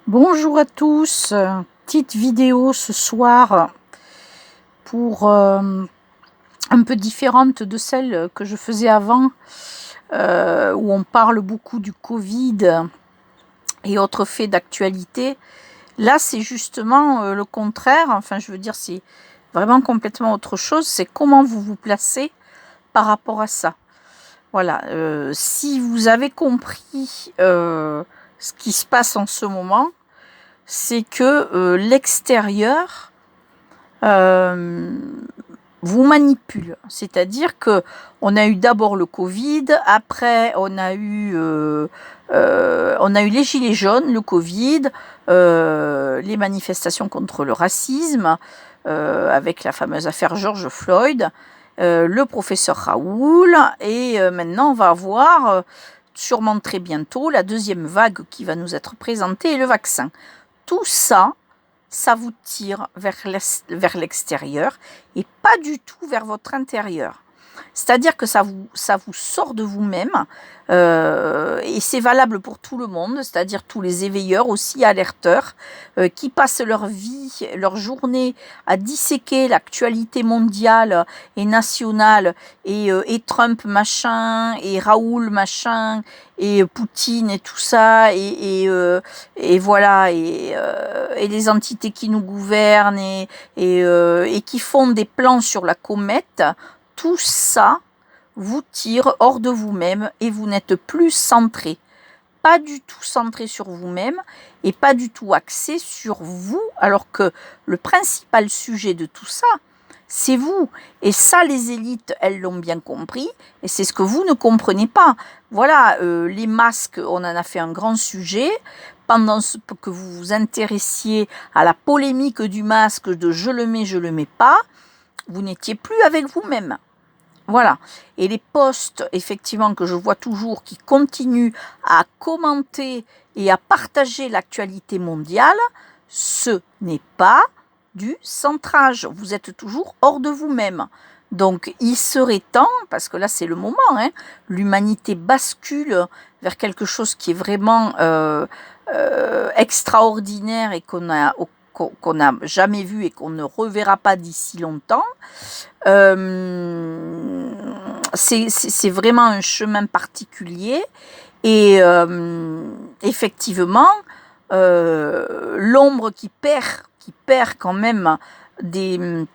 Bonjour à tous, petite vidéo ce soir pour un peu différente de celle que je faisais avant, où on parle beaucoup du Covid et autres faits d'actualité. Là, c'est justement le contraire, enfin je veux dire, c'est vraiment complètement autre chose, c'est comment vous vous placez par rapport à ça. Voilà, si vous avez compris ce qui se passe en ce moment, c'est que l'extérieur vous manipule. C'est-à-dire que on a eu d'abord le Covid, après on a eu les gilets jaunes, le Covid, les manifestations contre le racisme, avec la fameuse affaire George Floyd, le professeur Raoul, et maintenant on va avoir sûrement très bientôt la deuxième vague qui va nous être présentée et le vaccin. Tout ça, ça vous tire vers l'extérieur et pas du tout vers votre intérieur. C'est-à-dire que ça vous sort de vous-même, et c'est valable pour tout le monde, c'est-à-dire tous les éveilleurs aussi, alerteurs, qui passent leur vie, leur journée à disséquer l'actualité mondiale et nationale, et Trump machin, et Raoul machin, et Poutine et tout ça, et voilà, et les entités qui nous gouvernent, et qui font des plans sur la comète. Tout ça vous tire hors de vous-même et vous n'êtes plus centré. Pas du tout centré sur vous-même et pas du tout axé sur vous, alors que le principal sujet de tout ça, c'est vous. Et ça, les élites, elles l'ont bien compris, et c'est ce que vous ne comprenez pas. Voilà, les masques, on en a fait un grand sujet. Pendant que vous vous intéressiez à la polémique du masque, de je le mets pas, vous n'étiez plus avec vous-même. Voilà. Et les posts, effectivement, que je vois toujours, qui continuent à commenter et à partager l'actualité mondiale, ce n'est pas du centrage. Vous êtes toujours hors de vous-même. Donc, il serait temps, parce que là, c'est le moment, hein, l'humanité bascule vers quelque chose qui est vraiment extraordinaire et qu'on n'a jamais vu et qu'on ne reverra pas d'ici longtemps. C'est vraiment un chemin particulier, et effectivement, l'ombre qui perd quand même des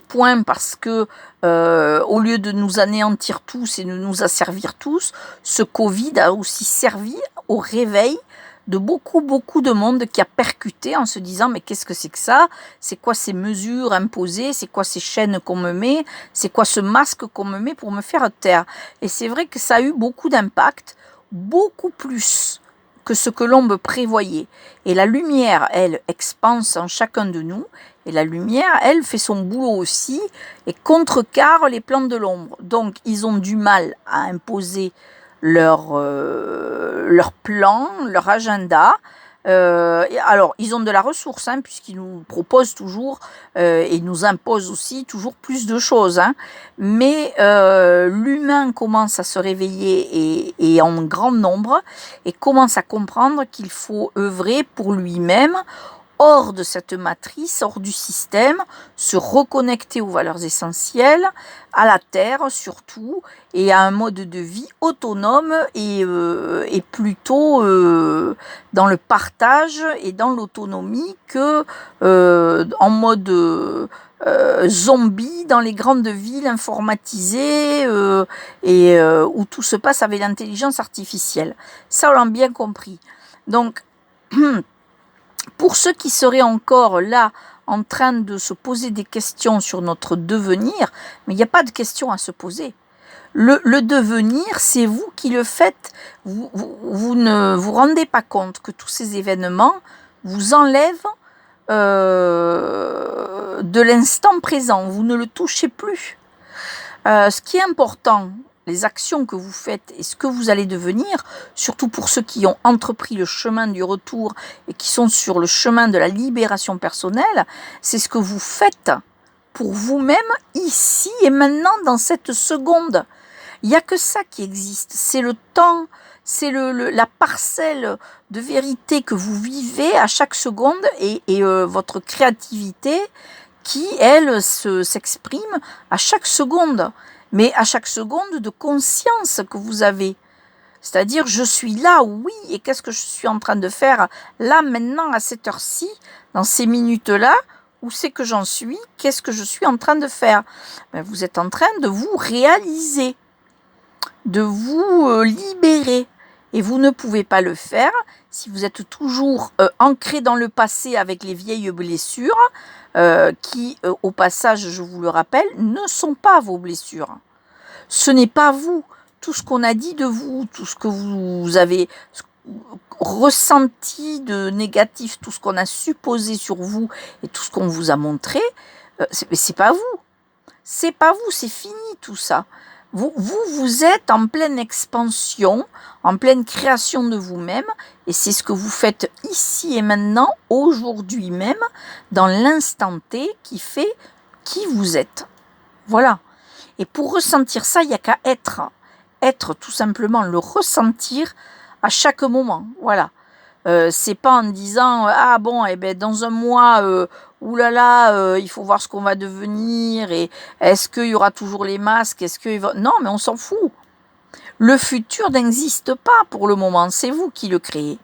points, parce que au lieu de nous anéantir tous et de nous asservir tous, ce Covid a aussi servi au réveil de beaucoup de monde qui a percuté en se disant mais qu'est-ce que c'est que ça? C'est quoi ces mesures imposées? C'est quoi ces chaînes qu'on me met? C'est quoi ce masque qu'on me met pour me faire taire? Et c'est vrai que ça a eu beaucoup d'impact, beaucoup plus que ce que l'on prévoyait. Et la lumière, elle, expanse en chacun de nous, et la lumière, elle, fait son boulot aussi, et contrecarre les plans de l'ombre. Donc, ils ont du mal à imposer leur plan, leur agenda. Alors, ils ont de la ressource, hein, puisqu'ils nous proposent toujours, et nous imposent aussi toujours plus de choses. Hein. Mais l'humain commence à se réveiller, et en grand nombre, et commence à comprendre qu'il faut œuvrer pour lui-même, hors de cette matrice, hors du système, se reconnecter aux valeurs essentielles, à la terre surtout, et à un mode de vie autonome, et plutôt dans le partage et dans l'autonomie que en mode zombie dans les grandes villes informatisées, où tout se passe avec l'intelligence artificielle. Ça, on l'a bien compris. Donc, pour ceux qui seraient encore là en train de se poser des questions sur notre devenir, mais il n'y a pas de questions à se poser. Le devenir, c'est vous qui le faites. Vous ne vous rendez pas compte que tous ces événements vous enlèvent de l'instant présent. Vous ne le touchez plus. Ce qui est important, les actions que vous faites et ce que vous allez devenir, surtout pour ceux qui ont entrepris le chemin du retour et qui sont sur le chemin de la libération personnelle, c'est ce que vous faites pour vous-même ici et maintenant dans cette seconde. Il n'y a que ça qui existe, c'est le temps, c'est la parcelle de vérité que vous vivez à chaque seconde et votre créativité qui, elle, s'exprime à chaque seconde, mais à chaque seconde de conscience que vous avez. C'est-à-dire, je suis là, oui, et qu'est-ce que je suis en train de faire là, maintenant, à cette heure-ci, dans ces minutes-là, où c'est que j'en suis, qu'est-ce que je suis en train de faire? Ben, vous êtes en train de vous réaliser, de vous libérer. Et vous ne pouvez pas le faire si vous êtes toujours ancré dans le passé avec les vieilles blessures, qui, au passage, je vous le rappelle, ne sont pas vos blessures. Ce n'est pas vous. Tout ce qu'on a dit de vous, tout ce que vous avez ressenti de négatif, tout ce qu'on a supposé sur vous et tout ce qu'on vous a montré, c'est pas vous. C'est pas vous, c'est fini tout ça. Vous êtes en pleine expansion, en pleine création de vous-même, et c'est ce que vous faites ici et maintenant, aujourd'hui même, dans l'instant T qui fait qui vous êtes. Voilà. Et pour ressentir ça, il n'y a qu'à être. Être, tout simplement, le ressentir à chaque moment. Voilà. C'est pas en disant ah bon, eh ben dans un mois, oulala, il faut voir ce qu'on va devenir, et est-ce qu'il y aura toujours les masques, non, mais on s'en fout. Le futur n'existe pas pour le moment, c'est vous qui le créez.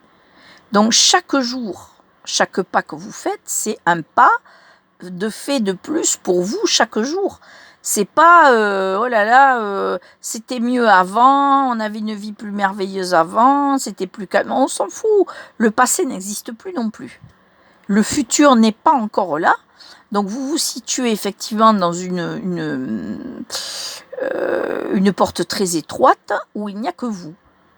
Donc chaque jour, chaque pas que vous faites, c'est un pas de fait de plus pour vous chaque jour. C'est pas oh là là, c'était mieux avant, on avait une vie plus merveilleuse avant, c'était plus calme. On s'en fout. Le passé n'existe plus non plus. Le futur n'est pas encore là. Donc vous vous situez effectivement dans une porte très étroite où il n'y a que vous.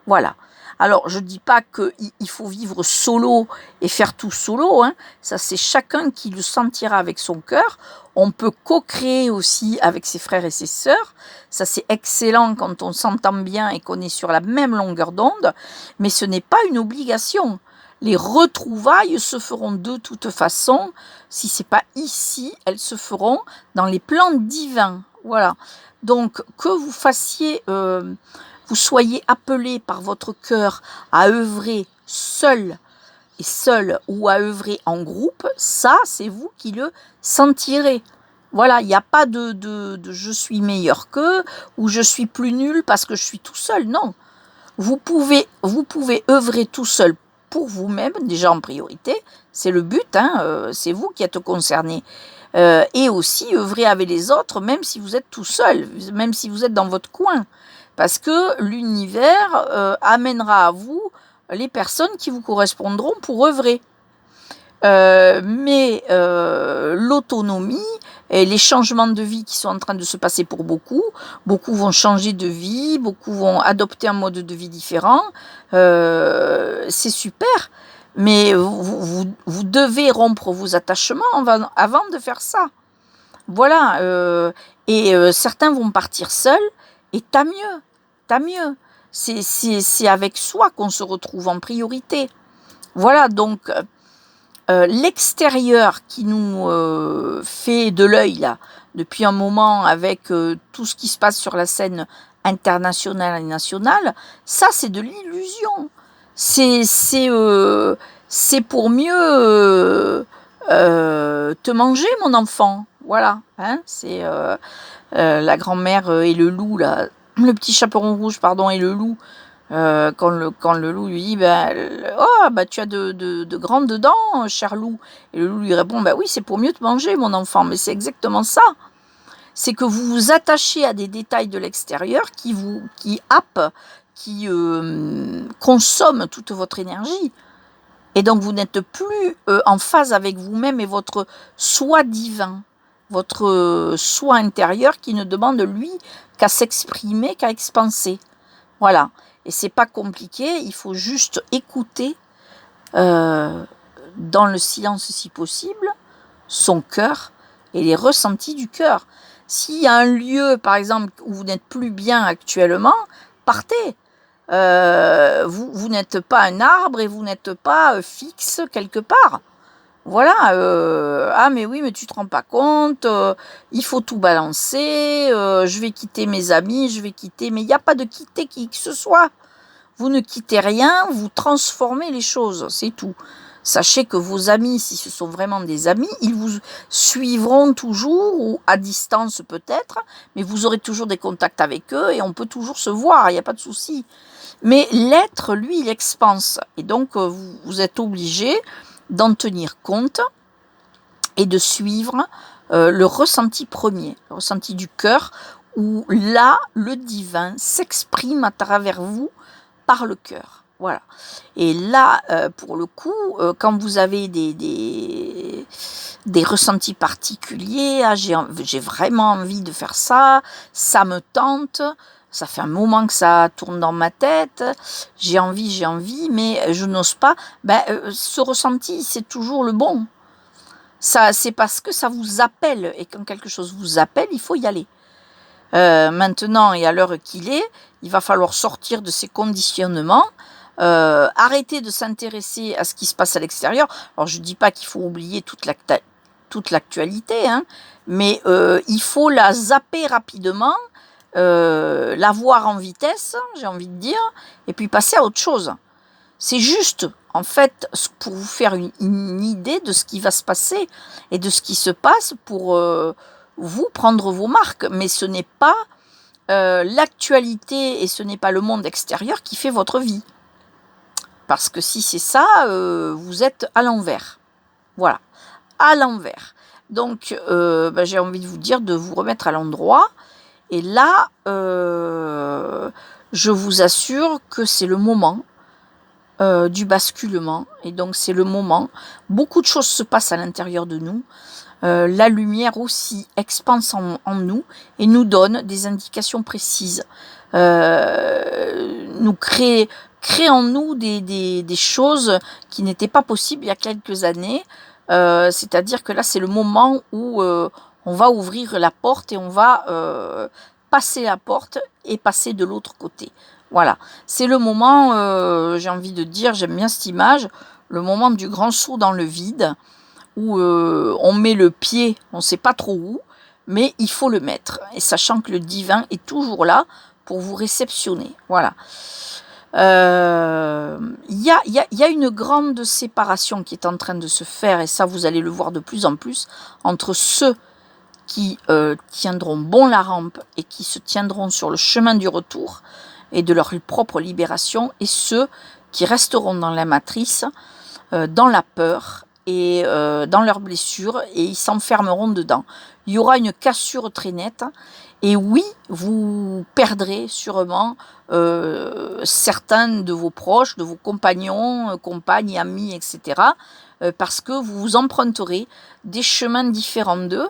Voilà. Alors, je ne dis pas qu'il faut vivre solo et faire tout solo, hein. Ça, c'est chacun qui le sentira avec son cœur. On peut co-créer aussi avec ses frères et ses sœurs. Ça, c'est excellent quand on s'entend bien et qu'on est sur la même longueur d'onde. Mais ce n'est pas une obligation. Les retrouvailles se feront de toute façon. Si ce n'est pas ici, elles se feront dans les plans divins. Voilà. Donc, que vous fassiez... vous soyez appelé par votre cœur à œuvrer seul ou à œuvrer en groupe, ça, c'est vous qui le sentirez. Voilà, il n'y a pas de je suis meilleur qu'eux ou je suis plus nul parce que je suis tout seul. Non, vous pouvez œuvrer tout seul pour vous-même, déjà en priorité, c'est le but, hein, c'est vous qui êtes concerné. Et aussi œuvrer avec les autres, même si vous êtes tout seul, même si vous êtes dans votre coin. Parce que l'univers amènera à vous les personnes qui vous correspondront pour œuvrer. Mais l'autonomie et les changements de vie qui sont en train de se passer pour beaucoup vont changer de vie, beaucoup vont adopter un mode de vie différent, c'est super, mais vous devez rompre vos attachements avant de faire ça. Voilà, certains vont partir seuls, et tant mieux. C'est avec soi qu'on se retrouve en priorité. Voilà, donc l'extérieur qui nous fait de l'œil là depuis un moment avec tout ce qui se passe sur la scène internationale et nationale, ça c'est de l'illusion. C'est pour mieux te manger, mon enfant. Voilà, hein, c'est la grand-mère et le loup là, le petit chaperon rouge pardon et le loup. Quand le loup lui dit oh bah tu as de grandes dents, cher loup, et le loup lui répond oui, c'est pour mieux te manger, mon enfant. Mais c'est exactement ça, c'est que vous vous attachez à des détails de l'extérieur qui happent, qui consomment toute votre énergie, et donc vous n'êtes plus en phase avec vous-même et votre soi divin, votre soi intérieur qui ne demande lui qu'à s'exprimer, qu'à expanser. Voilà. Et c'est pas compliqué, il faut juste écouter dans le silence si possible son cœur et les ressentis du cœur. S'il y a un lieu, par exemple, où vous n'êtes plus bien actuellement, partez. Vous n'êtes pas un arbre et vous n'êtes pas fixe quelque part. Voilà, ah mais oui, mais tu te rends pas compte, il faut tout balancer, je vais quitter mes amis, mais il n'y a pas de quitter qui que ce soit. Vous ne quittez rien, vous transformez les choses, c'est tout. Sachez que vos amis, si ce sont vraiment des amis, ils vous suivront toujours, ou à distance peut-être, mais vous aurez toujours des contacts avec eux et on peut toujours se voir, il n'y a pas de souci. Mais l'être, lui, il expanse. Et donc, vous êtes obligé d'en tenir compte et de suivre le ressenti premier, le ressenti du cœur, où là, le divin s'exprime à travers vous par le cœur. Voilà. Et là, pour le coup, quand vous avez des ressentis particuliers, ah, j'ai vraiment envie de faire ça, ça me tente, ça fait un moment que ça tourne dans ma tête, j'ai envie, mais je n'ose pas, ce ressenti, c'est toujours le bon. Ça, c'est parce que ça vous appelle, et quand quelque chose vous appelle, il faut y aller. Maintenant, et à l'heure qu'il est, il va falloir sortir de ces conditionnements, arrêter de s'intéresser à ce qui se passe à l'extérieur. Alors, je ne dis pas qu'il faut oublier toute l'actualité, hein, mais il faut la zapper rapidement, la voir en vitesse, j'ai envie de dire, et puis passer à autre chose. C'est juste, en fait, pour vous faire une idée de ce qui va se passer et de ce qui se passe pour vous prendre vos marques. Mais ce n'est pas l'actualité et ce n'est pas le monde extérieur qui fait votre vie. Parce que si c'est ça, vous êtes à l'envers. Voilà, à l'envers. Donc, j'ai envie de vous dire de vous remettre à l'endroit. Et là, je vous assure que c'est le moment du basculement. Et donc, c'est le moment. Beaucoup de choses se passent à l'intérieur de nous. La lumière aussi expanse en nous et nous donne des indications précises. Nous crée en nous des choses qui n'étaient pas possibles il y a quelques années. C'est-à-dire que là, c'est le moment où on va ouvrir la porte et on va passer la porte et passer de l'autre côté. Voilà, c'est le moment, j'ai envie de dire, j'aime bien cette image, le moment du grand saut dans le vide, où on met le pied, on ne sait pas trop où, mais il faut le mettre. Et sachant que le divin est toujours là pour vous réceptionner. Voilà. Il y a une grande séparation qui est en train de se faire, et ça vous allez le voir de plus en plus, entre ceux qui tiendront bon la rampe et qui se tiendront sur le chemin du retour et de leur propre libération, et ceux qui resteront dans la matrice, dans la peur et dans leurs blessures, et ils s'enfermeront dedans. Il y aura une cassure très nette, et oui, vous perdrez sûrement certains de vos proches, de vos compagnons, compagnes, amis, etc., parce que vous vous emprunterez des chemins différents d'eux,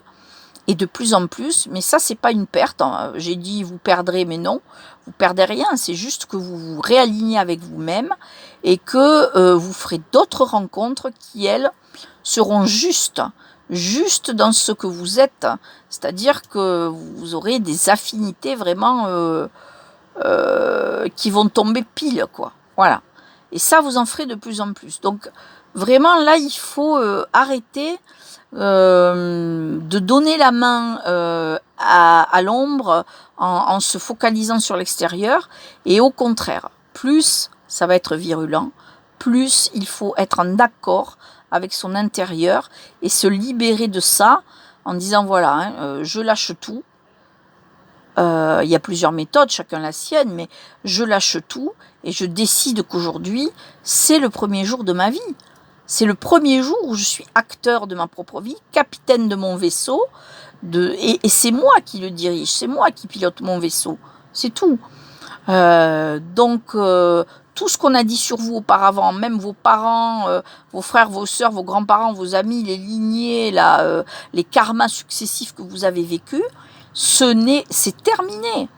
et de plus en plus, mais ça, c'est pas une perte. J'ai dit vous perdrez, mais non, vous perdez rien. C'est juste que vous vous réalignez avec vous-même et que vous ferez d'autres rencontres qui, elles, seront justes dans ce que vous êtes. C'est-à-dire que vous aurez des affinités vraiment qui vont tomber pile, quoi. Voilà. Et ça, vous en ferez de plus en plus. Donc, vraiment, là, il faut arrêter de donner la main à l'ombre en se focalisant sur l'extérieur, et au contraire, plus ça va être virulent, plus il faut être en accord avec son intérieur et se libérer de ça en disant voilà, je lâche tout. Il y a plusieurs méthodes, chacun la sienne, mais je lâche tout et je décide qu'aujourd'hui c'est le premier jour de ma vie. C'est le premier jour où je suis acteur de ma propre vie, capitaine de mon vaisseau, et c'est moi qui le dirige, c'est moi qui pilote mon vaisseau, c'est tout. Donc, tout ce qu'on a dit sur vous auparavant, même vos parents, vos frères, vos sœurs, vos grands-parents, vos amis, les lignées, les karmas successifs que vous avez vécus, c'est terminé.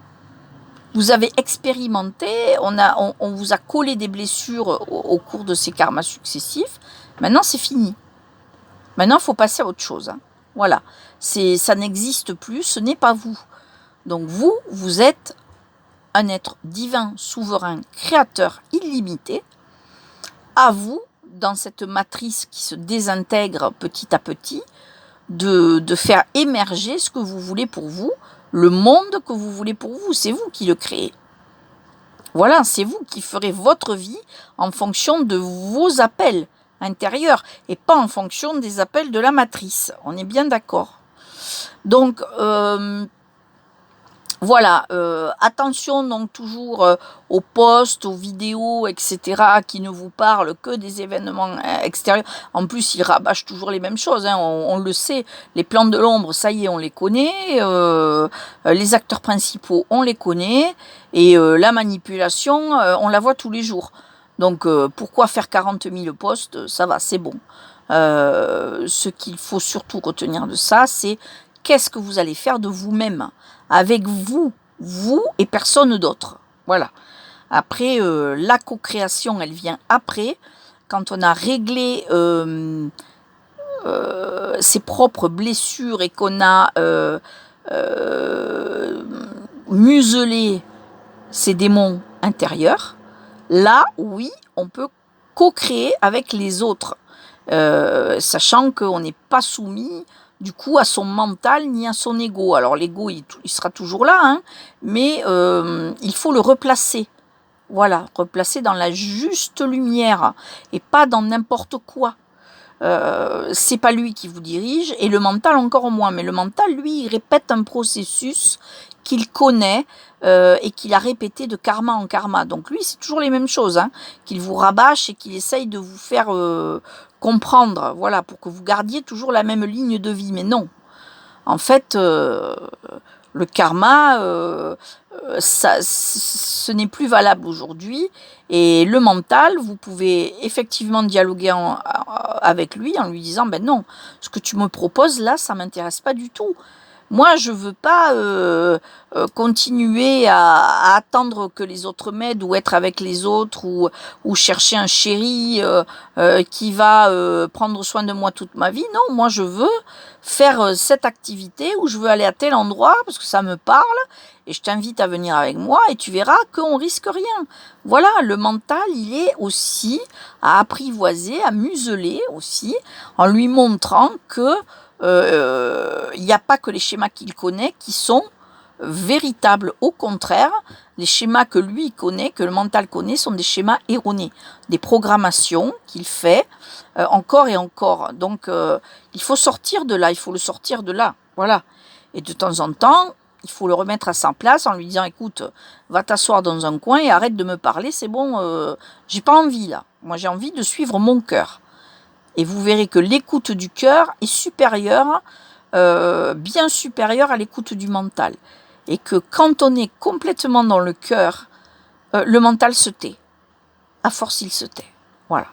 Vous avez expérimenté, on vous a collé des blessures au cours de ces karmas successifs. Maintenant, c'est fini. Maintenant, il faut passer à autre chose. Hein. Voilà. Ça n'existe plus, ce n'est pas vous. Donc vous êtes un être divin, souverain, créateur, illimité. À vous, dans cette matrice qui se désintègre petit à petit, de faire émerger ce que vous voulez pour vous, le monde que vous voulez pour vous. C'est vous qui le créez. Voilà, c'est vous qui ferez votre vie en fonction de vos appels intérieurs et pas en fonction des appels de la matrice. On est bien d'accord. Donc, voilà, attention donc toujours aux posts, aux vidéos, etc., qui ne vous parlent que des événements extérieurs. En plus, ils rabâchent toujours les mêmes choses, hein, on le sait. Les plans de l'ombre, ça y est, on les connaît. Les acteurs principaux, on les connaît. Et la manipulation, on la voit tous les jours. Donc, pourquoi faire 40 000 posts? Ça va, c'est bon. Ce qu'il faut surtout retenir de ça, c'est qu'est-ce que vous allez faire de vous-même, avec vous et personne d'autre. Voilà. Après, la co-création, elle vient après, quand on a réglé ses propres blessures et qu'on a muselé ses démons intérieurs. Là, oui, on peut co-créer avec les autres, sachant qu'on n'est pas soumis du coup à son mental ni à son ego. Alors l'ego, il sera toujours là, hein, mais il faut le replacer. Voilà, replacer dans la juste lumière et pas dans n'importe quoi. C'est pas lui qui vous dirige et le mental encore moins. Mais le mental, lui, il répète un processus qu'il connaît et qu'il a répété de karma en karma. Donc lui, c'est toujours les mêmes choses, hein, qu'il vous rabâche et qu'il essaye de vous faire comprendre, voilà, pour que vous gardiez toujours la même ligne de vie. Mais non, en fait, le karma, ce n'est plus valable aujourd'hui. Et le mental, vous pouvez effectivement dialoguer avec lui en lui disant, ben non, ce que tu me proposes là, ça m'intéresse pas du tout. Moi, je veux pas continuer à attendre que les autres m'aident ou être avec les autres ou chercher un chéri qui va prendre soin de moi toute ma vie. Non, moi, je veux faire cette activité où je veux aller à tel endroit parce que ça me parle et je t'invite à venir avec moi et tu verras qu'on risque rien. Voilà, le mental, il est aussi à apprivoiser, à museler aussi en lui montrant que il n'y a pas que les schémas qu'il connaît qui sont véritables. Au contraire, les schémas que lui connaît, que le mental connaît, sont des schémas erronés, des programmations qu'il fait encore et encore. Donc, il faut sortir de là, il faut le sortir de là. Voilà. Et de temps en temps, il faut le remettre à sa place en lui disant, écoute, va t'asseoir dans un coin et arrête de me parler, c'est bon, j'ai pas envie là. Moi, j'ai envie de suivre mon cœur. Et vous verrez que l'écoute du cœur est supérieure, bien supérieure à l'écoute du mental. Et que quand on est complètement dans le cœur, le mental se tait. À force, il se tait. Voilà.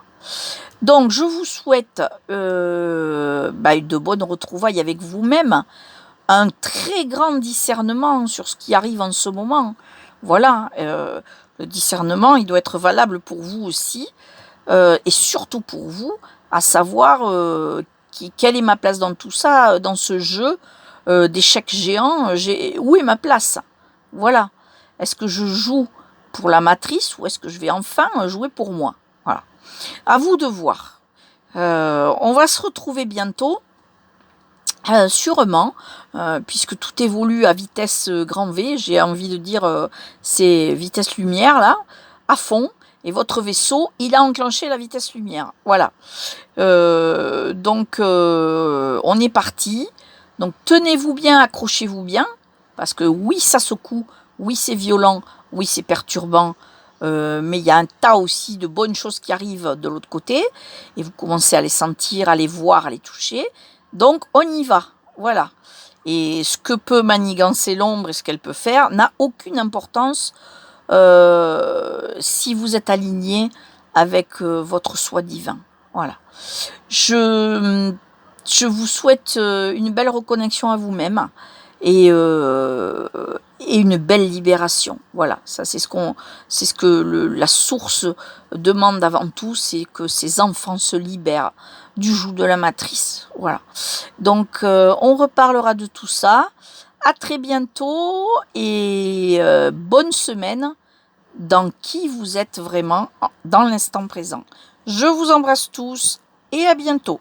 Donc, je vous souhaite de bonnes retrouvailles avec vous-même, un très grand discernement sur ce qui arrive en ce moment. Voilà. Le discernement, il doit être valable pour vous aussi, et surtout pour vous, à savoir quelle est ma place dans tout ça, dans ce jeu d'échecs géants, où est ma place? Voilà. Est-ce que je joue pour la matrice ou est-ce que je vais enfin jouer pour moi? Voilà. À vous de voir. On va se retrouver bientôt, sûrement, puisque tout évolue à vitesse grand V, j'ai envie de dire, c'est vitesse lumière là, à fond. Et votre vaisseau, il a enclenché la vitesse lumière. Voilà. Donc, on est parti. Donc, tenez-vous bien, accrochez-vous bien. Parce que oui, ça secoue. Oui, c'est violent. Oui, c'est perturbant. Mais il y a un tas aussi de bonnes choses qui arrivent de l'autre côté. Et vous commencez à les sentir, à les voir, à les toucher. Donc, on y va. Voilà. Et ce que peut manigancer l'ombre et ce qu'elle peut faire n'a aucune importance si vous êtes aligné avec votre soi divin. Voilà. Je vous souhaite une belle reconnexion à vous-même et une belle libération. Voilà, ça c'est ce que la source demande avant tout, c'est que ses enfants se libèrent du joug de la matrice. Voilà. Donc on reparlera de tout ça. À très bientôt et bonne semaine dans qui vous êtes vraiment dans l'instant présent. Je vous embrasse tous et à bientôt.